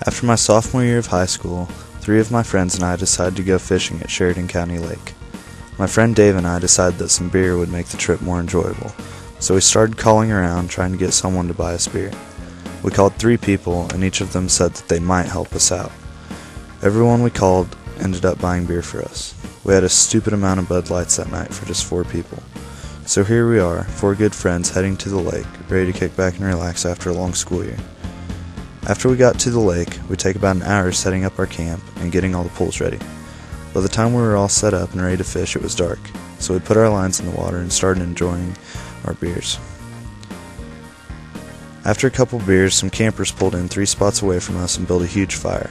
After my sophomore year of high school, 3 of my friends and I decided to go fishing at Sheridan County Lake. My friend Dave and I decided that some beer would make the trip more enjoyable, so we started calling around trying to get someone to buy us beer. We called 3 people, and each of them said that they might help us out. Everyone we called ended up buying beer for us. We had a stupid amount of Bud Lights that night for just 4 people. So here we are, 4 good friends heading to the lake, ready to kick back and relax after a long school year. After we got to the lake, we take about an hour setting up our camp and getting all the poles ready. By the time we were all set up and ready to fish, it was dark, so we put our lines in the water and started enjoying our beers. After a couple beers, some campers pulled in 3 spots away from us and built a huge fire.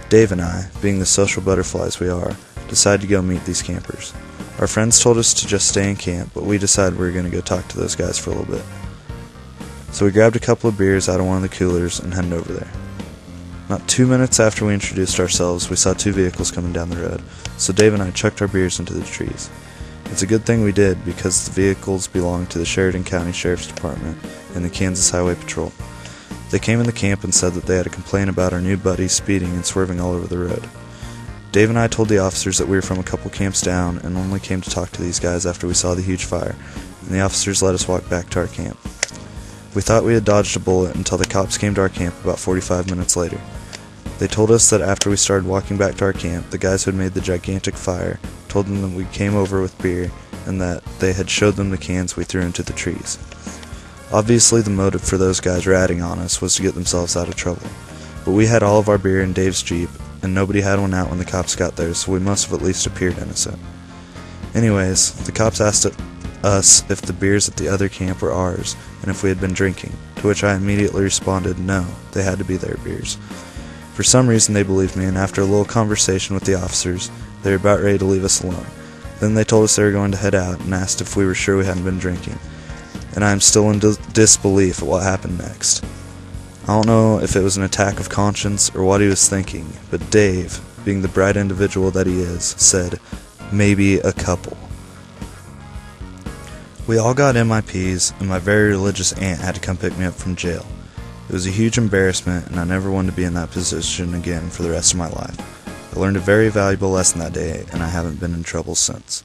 Dave and I, being the social butterflies we are, decided to go meet these campers. Our friends told us to just stay in camp, but we decided we were going to go talk to those guys for a little bit. So we grabbed a couple of beers out of one of the coolers and headed over there. Not 2 minutes after we introduced ourselves, we saw 2 vehicles coming down the road, so Dave and I chucked our beers into the trees. It's a good thing we did, because the vehicles belonged to the Sheridan County Sheriff's Department and the Kansas Highway Patrol. They came in the camp and said that they had a complaint about our new buddy speeding and swerving all over the road. Dave and I told the officers that we were from a couple camps down and only came to talk to these guys after we saw the huge fire, and the officers let us walk back to our camp. We thought we had dodged a bullet until the cops came to our camp about 45 minutes later. They told us that after we started walking back to our camp, the guys who had made the gigantic fire told them that we came over with beer and that they had showed them the cans we threw into the trees. Obviously, the motive for those guys ratting on us was to get themselves out of trouble, but we had all of our beer in Dave's Jeep, and nobody had one out when the cops got there, so we must have at least appeared innocent. Anyways, the cops asked us if the beers at the other camp were ours, and if we had been drinking, to which I immediately responded no, they had to be their beers. For some reason they believed me, and after a little conversation with the officers, they were about ready to leave us alone. Then they told us they were going to head out and asked if we were sure we hadn't been drinking, and I am still in disbelief at what happened next. I don't know if it was an attack of conscience or what he was thinking, but Dave, being the bright individual that he is, said, "Maybe a couple." We all got MIPs, and my very religious aunt had to come pick me up from jail. It was a huge embarrassment, and I never wanted to be in that position again for the rest of my life. I learned a very valuable lesson that day, and I haven't been in trouble since.